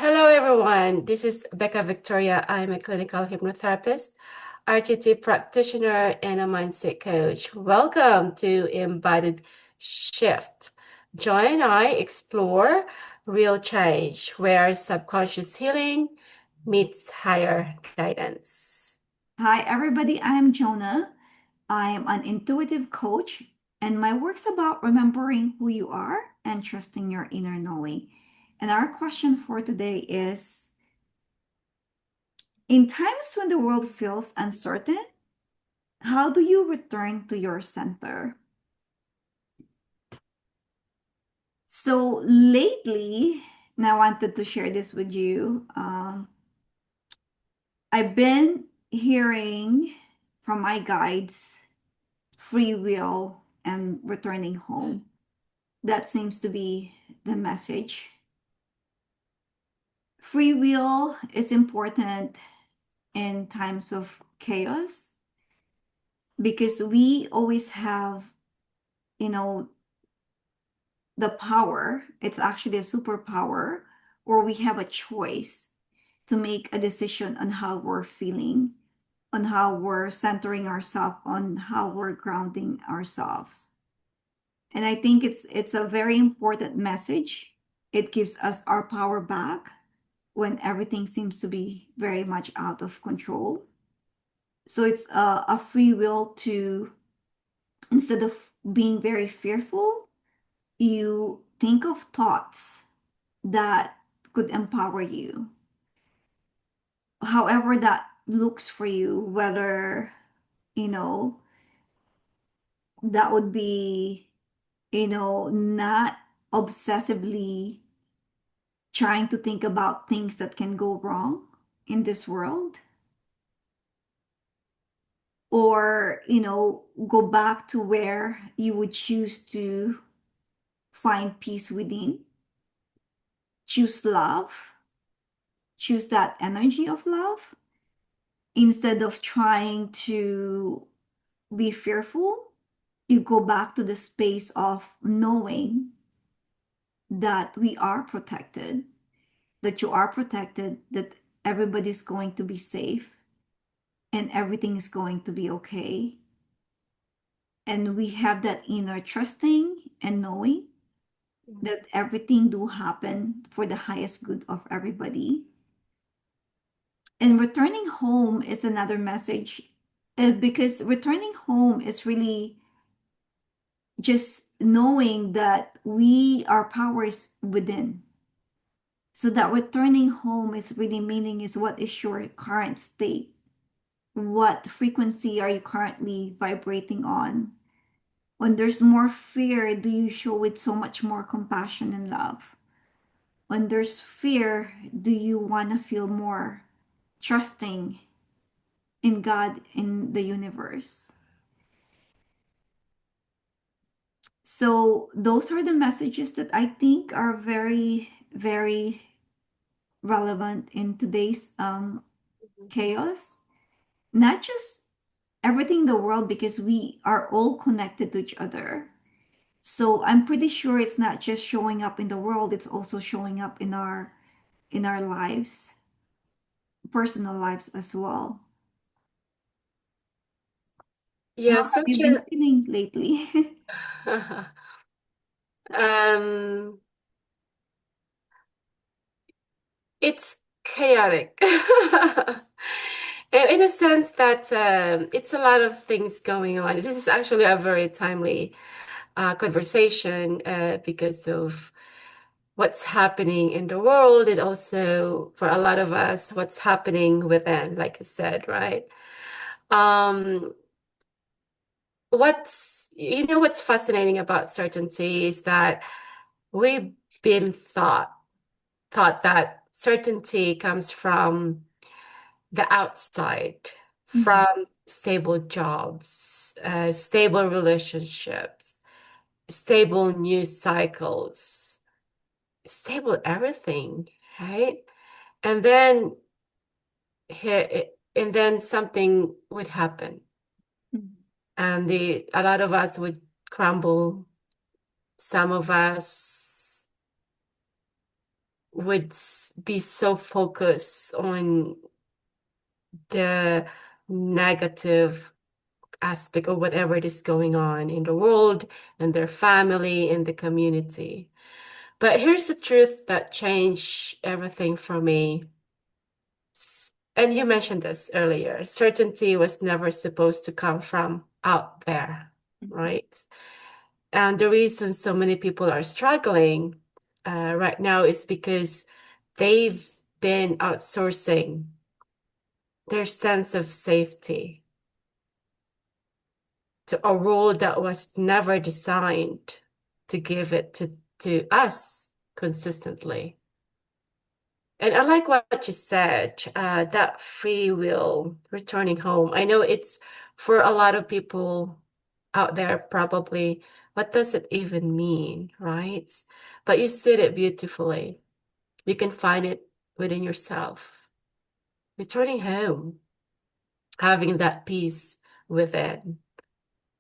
Hello, everyone. This is Becca Victoria. I'm a clinical hypnotherapist, RTT practitioner, and a mindset coach. Welcome to Embodied Shift. Joy and I explore real change where subconscious healing meets higher guidance. Hi, everybody. I'm Jonna. I'm an intuitive coach, and my work's about remembering who you are and trusting your inner knowing. And our question for today is: in times when the world feels uncertain, how do you return to your center? So, lately, and I wanted to share this with you, I've been hearing from my guides free will and returning home. That seems to be the message. Free will is important in times of chaos because we always have, you know, the power. It's actually a superpower, or we have a choice to make a decision on how we're feeling, on how we're centering ourselves, on how we're grounding ourselves. And I think it's a very important message. It gives us our power back when everything seems to be very much out of control. So it's a free will to, instead of being very fearful, you think of thoughts that could empower you. However, that looks for you, whether, you know, that would be, not obsessively trying to think about things that can go wrong in this world, or go back to where you would choose to find peace within, choose love, choose that energy of love instead of trying to be fearful. You go back to the space of knowing that we are protected, that you are protected, that everybody's going to be safe and everything is going to be okay. And we have that inner trusting and knowing that everything do happen for the highest good of everybody. And returning home is another message, because returning home is really just knowing that our power is within. So that returning home is really meaning is, what is your current state? What frequency are you currently vibrating on? When there's more fear, do you show with so much more compassion and love? When there's fear, do you want to feel more trusting in God, in the universe? So, those are the messages that I think are very, very relevant in today's chaos. Not just everything in the world, because we are all connected to each other. So I'm pretty sure it's not just showing up in the world, it's also showing up in our lives, personal lives as well. How Yeah, have so you been true. feeling lately? Um, it's chaotic. In a sense that it's a lot of things going on. This is actually a very timely conversation because of what's happening in the world and also for a lot of us, what's happening within, like I said, right? Um, what's fascinating about certainty is that we've been taught that certainty comes from the outside, Mhm. from stable jobs, stable relationships, stable news cycles, stable everything, right? And then and then something would happen, Mhm. and a lot of us would crumble. Some of us would be so focused on the negative aspect of whatever it is going on in the world, in their family, in the community. But here's the truth that changed everything for me. And you mentioned this earlier. Certainty was never supposed to come from out there, right? And the reason so many people are struggling right now is because they've been outsourcing their sense of safety to a role that was never designed to give it to us consistently. And I like what you said, that free will, returning home. I know it's for a lot of people out there, probably, what does it even mean, right? But you said it beautifully. You can find it within yourself. Returning home, having that peace within,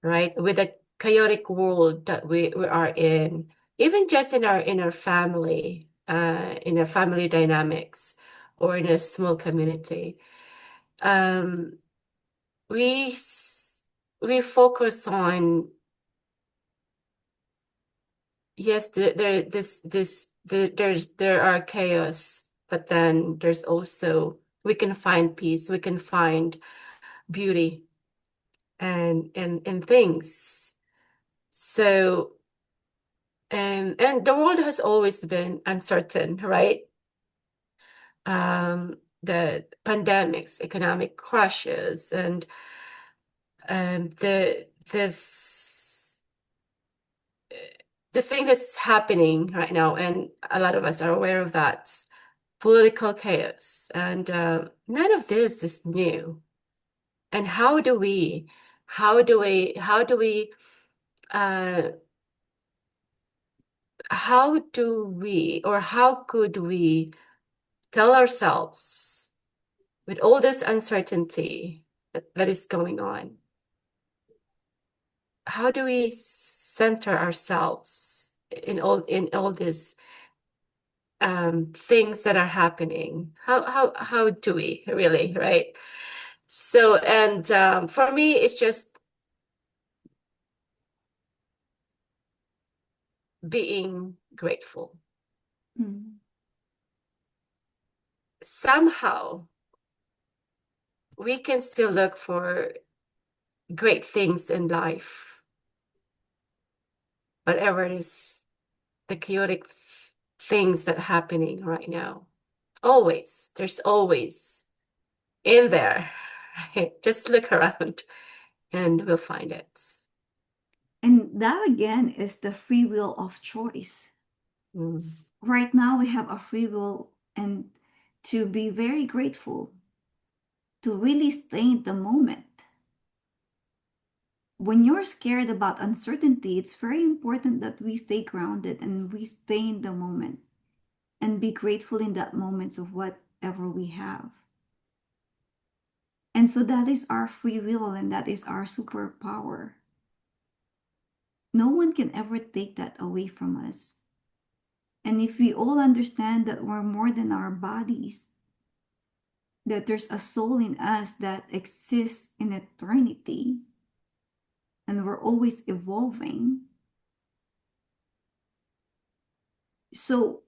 right? With a chaotic world that we are in, even just in our family dynamics, or in a small community. Um, we we focus on, yes, there are chaos, but then there's also, we can find peace, we can find beauty and in things. So and the world has always been uncertain, right? The pandemics, economic crashes, and the this the thing that's happening right now, and a lot of us are aware of that, political chaos, and none of this is new. And how do we, uh, or how could we tell ourselves with all this uncertainty that is going on? How do we center ourselves in all these things that are happening? How do we really, right? So, and for me, it's just being grateful. Mm. Somehow, we can still look for great things in life, whatever it is, the chaotic things that are happening right now. Always, there's always in there. Right? Just look around and we'll find it. And that again is the free will of choice. Mm. Right now, we have a free will and to be very grateful, to really stay in the moment. When you're scared about uncertainty, it's very important that we stay grounded and we stay in the moment and be grateful in that moments of whatever we have. And so that is our free will and that is our superpower. No one can ever take that away from us. And if we all understand that we're more than our bodies, that there's a soul in us that exists in eternity, and we're always evolving. So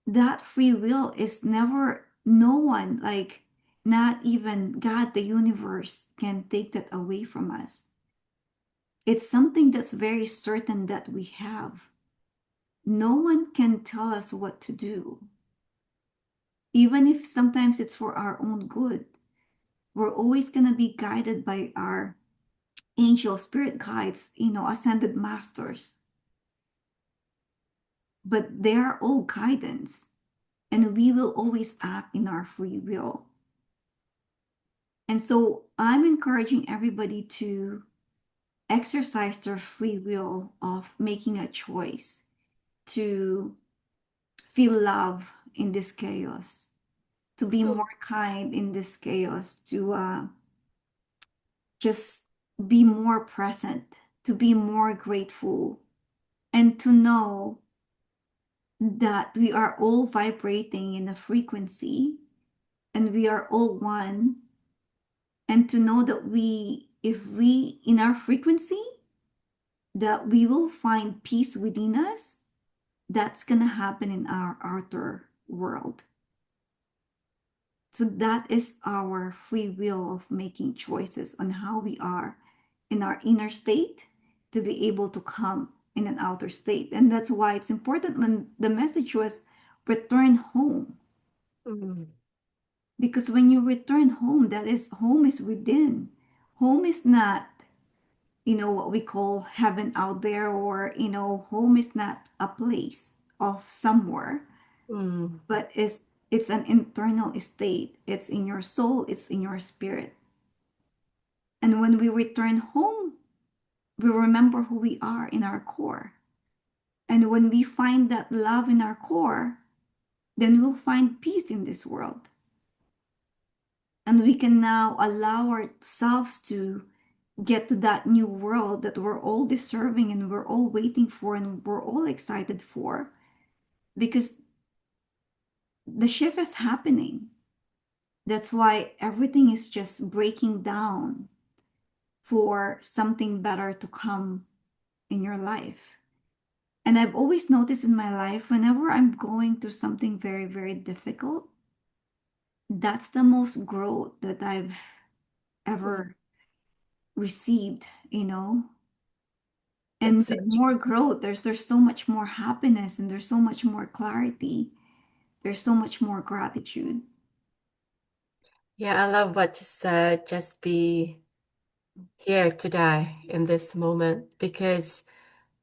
that free will is never, no one, like not even God, the universe, can take that away from us. It's something that's very certain that we have. No one can tell us what to do. Even if sometimes it's for our own good, we're always going to be guided by our angel spirit guides, ascended masters. But they are all guidance, and we will always act in our free will. And so I'm encouraging everybody to exercise their free will of making a choice to feel love in this chaos, to be Mm. more kind in this chaos, to just be more present, to be more grateful, and to know that we are all vibrating in a frequency and we are all one, and to know that if we in our frequency, that we will find peace within us, that's going to happen in our outer world. So that is our free will of making choices on how we are in our inner state to be able to come in an outer state. And that's why it's important when the message was return home. Mm. Because when you return home, that is, home is within. Home is not, what we call heaven out there, or, home is not a place of somewhere, Mm. but it's an internal state. It's in your soul, it's in your spirit. And when we return home, we remember who we are in our core. And when we find that love in our core, then we'll find peace in this world. And we can now allow ourselves to get to that new world that we're all deserving and we're all waiting for and we're all excited for, because the shift is happening. That's why everything is just breaking down for something better to come in your life. And I've always noticed in my life, whenever I'm going through something very, very difficult, that's the most growth that I've Mm. ever received. And That's so with more true. growth, there's so much more happiness and there's so much more clarity. There's so much more gratitude. Yeah, I love what you said. Just be here today in this moment because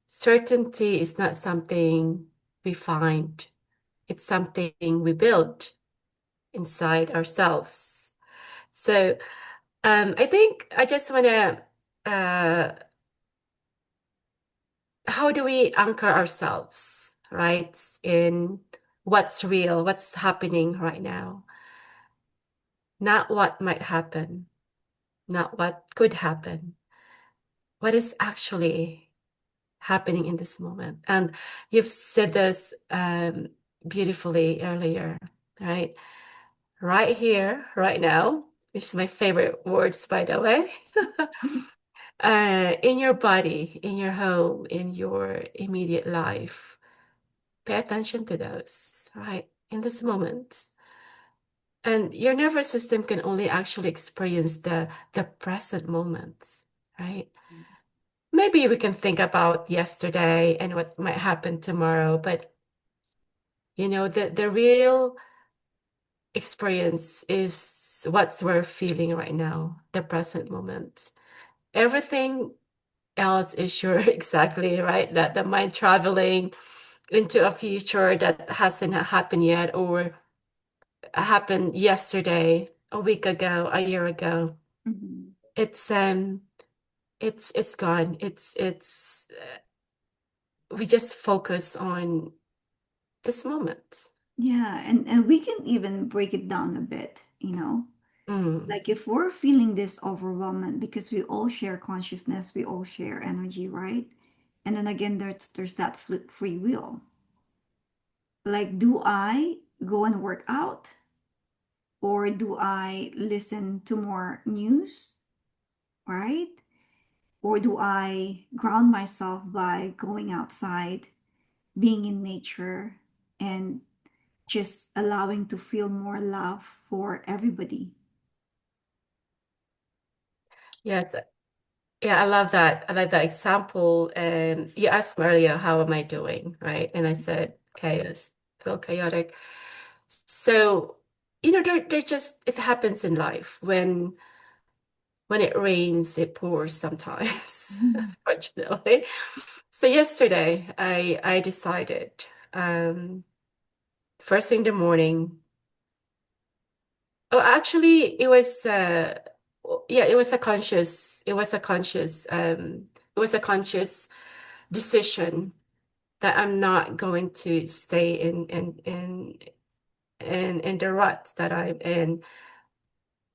certainty is not something we find, it's something we build inside ourselves. So, I think I just want to, uh, how do we anchor ourselves, right, in what's real, what's happening right now, not what might happen, not what could happen, what is actually happening in this moment. And you've said this beautifully earlier, right? Right here, right now, which is my favorite words, by the way. In your body, in your home, in your immediate life, pay attention to those, right? In this moment. And your nervous system can only actually experience the present moments, right? Maybe we can think about yesterday and what might happen tomorrow, but the real experience is what's we're feeling right now, the present moment. Everything else is sure exactly right, that the mind traveling into a future that hasn't happened yet or happened yesterday, a week ago, a year ago. Mhm. It's gone. It's we just focus on this moment. Yeah, and we can even break it down a bit. Mm. Like if we're feeling this overwhelmment, because we all share consciousness, we all share energy, right? And then again, there's that flip free will. Like, do I go and work out, or do I listen to more news, right? Or do I ground myself by going outside, being in nature, and just allowing to feel more love for everybody? Yeah, yeah, I love that. I like that example. And you asked me earlier, how am I doing, right? And I said, chaos, feel chaotic. So, there just it happens in life when it rains, it pours sometimes, Mhm. fortunately. So yesterday, I decided, first thing in the morning. Oh, actually, yeah, it was a conscious decision that I'm not going to stay in the rut that I'm in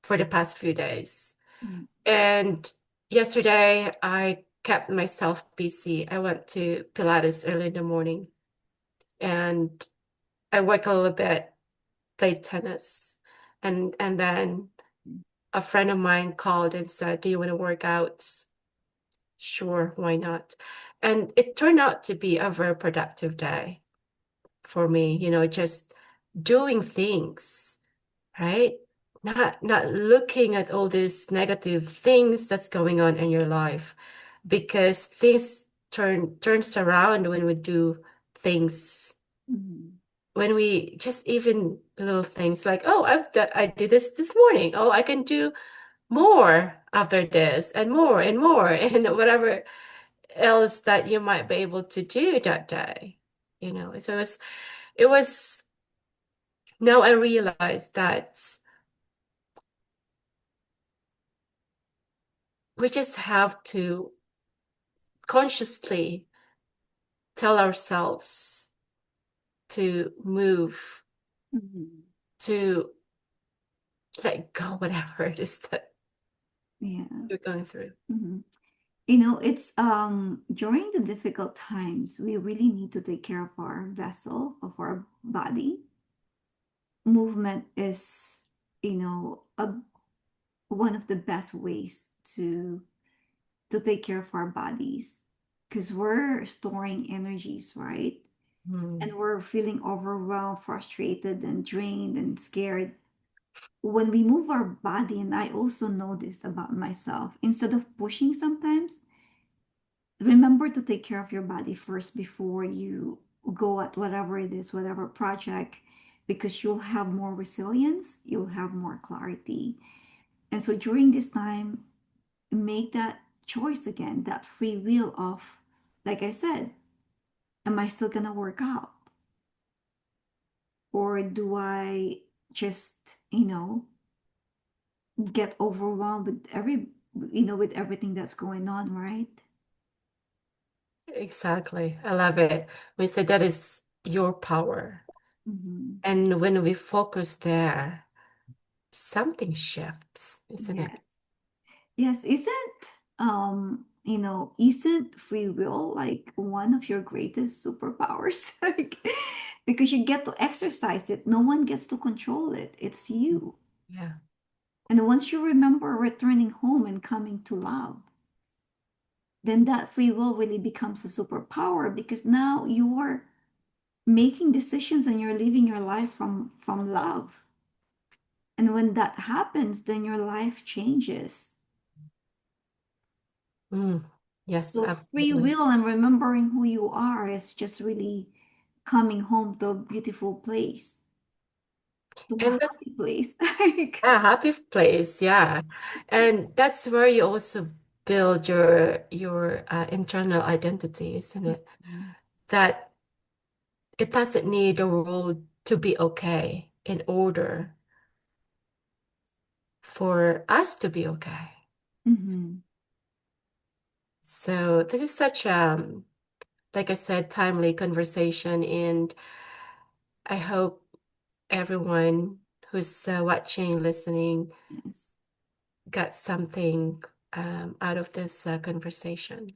for the past few days. Mhm. And yesterday, I kept myself busy. I went to Pilates early in the morning. and I work a little bit, played tennis. And then a friend of mine called and said, "Do you want to work out?" Sure, why not? And it turned out to be a very productive day for me, just doing things, right? Not looking at all these negative things that's going on in your life, because things turns around when we do things, Mhm. when we just even little things like, oh, I did this morning. Oh, I can do more after this and more and more and whatever else that you might be able to do that day. So it was now I realize that we just have to consciously tell ourselves to move, Mhm. to let go whatever it is that Yeah. you're going through. Mhm. It's during the difficult times, we really need to take care of our vessel, of our body. Movement is, one of the best ways to take care of our bodies because we're storing energies, right? Mm, And we're feeling overwhelmed, frustrated, and drained and scared. When we move our body, and I also know this about myself, instead of pushing sometimes, remember to take care of your body first before you go at whatever it is, whatever project, because you'll have more resilience, you'll have more clarity. And so during this time, make that choice again, that free will of, like I said, am I still gonna work out? Or do I just, get overwhelmed with with everything that's going on, right? exactly. I love it. We say that is your power. Hmm. And when we focus there, something shifts, isn't Yes. it? Yes. Isn't free will like one of your greatest superpowers? Like, because you get to exercise it. No one gets to control it. It's you. Yeah. And once you remember returning home and coming to love, then that free will really becomes a superpower because now you're making decisions and you're living your life from love. And when that happens, then your life changes. Mm. Yes, So free absolutely. will and remembering who you are is just really coming home to a beautiful place, to a And that's happy place. Like, a happy place, yeah. And that's where you also build your internal identity, isn't it? That it doesn't need the world to be okay in order for us to be okay. mm-hmm. So this is such like I said, timely conversation, and I hope everyone who's watching, listening, Yes. got something out of this conversation.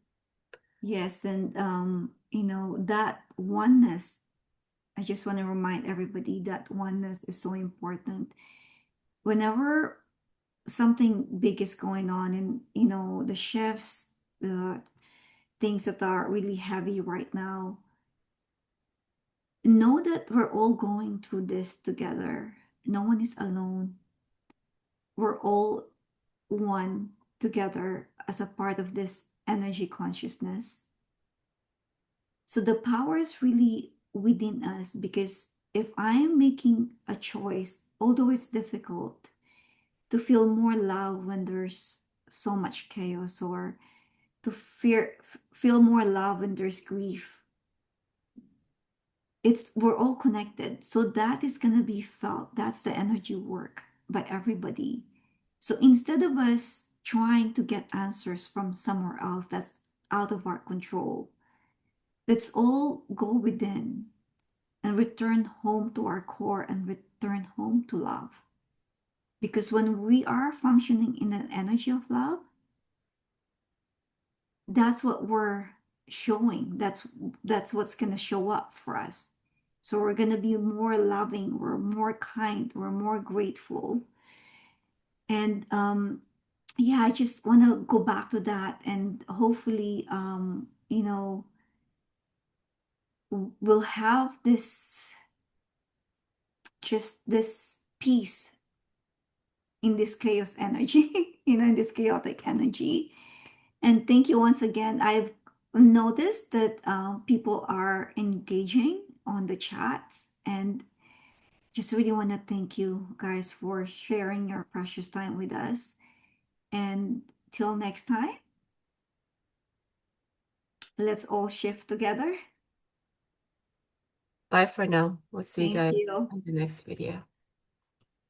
Yes, and that oneness, I just want to remind everybody that oneness is so important. Whenever something big is going on and the shifts, the things that are really heavy right now, know that we're all going through this together. No one is alone. We're all one together as a part of this energy consciousness. So the power is really within us because if I am making a choice, although it's difficult, to feel more love when there's so much chaos, or to feel more love when there's grief, we're all connected, so that is going to be felt. That's the energy work by everybody. So instead of us trying to get answers from somewhere else that's out of our control, let's all go within and return home to our core and return home to love. Because when we are functioning in an energy of love, that's what we're showing. That's what's going to show up for us. So we're going to be more loving, we're more kind, we're more grateful. And yeah, I just want to go back to that, and hopefully we'll have this, just this peace in this chaos energy, in this chaotic energy. And thank you once again. I've noticed that people are engaging on the chat, and just really want to thank you guys for sharing your precious time with us. And till next time, let's all shift together. Bye for now. We'll see you Thank guys you. in the next video.